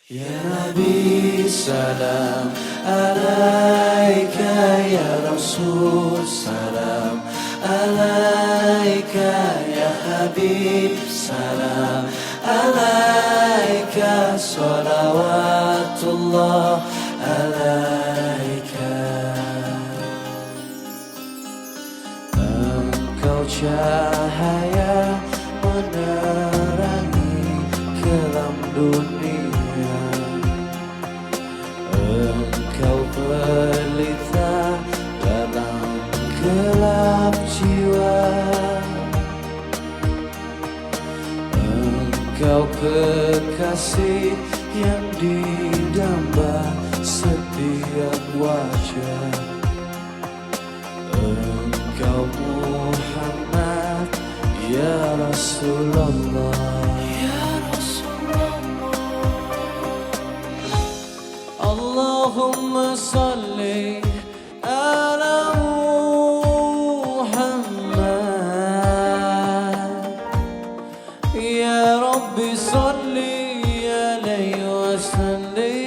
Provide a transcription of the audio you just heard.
Ya Nabi salam alaika, ya Rasul salam alaika, ya Habib salam alaika, salawatullah alaika. Engkau cahaya menerangi kelam dunia, engkau pelita dalam gelap jiwa, engkau kekasih yang didamba setiap wajah, engkau Muhammad ya Rasulullah. Allahumma salli ala Muhammad, ya Rabbi salli alaihi wa sallim.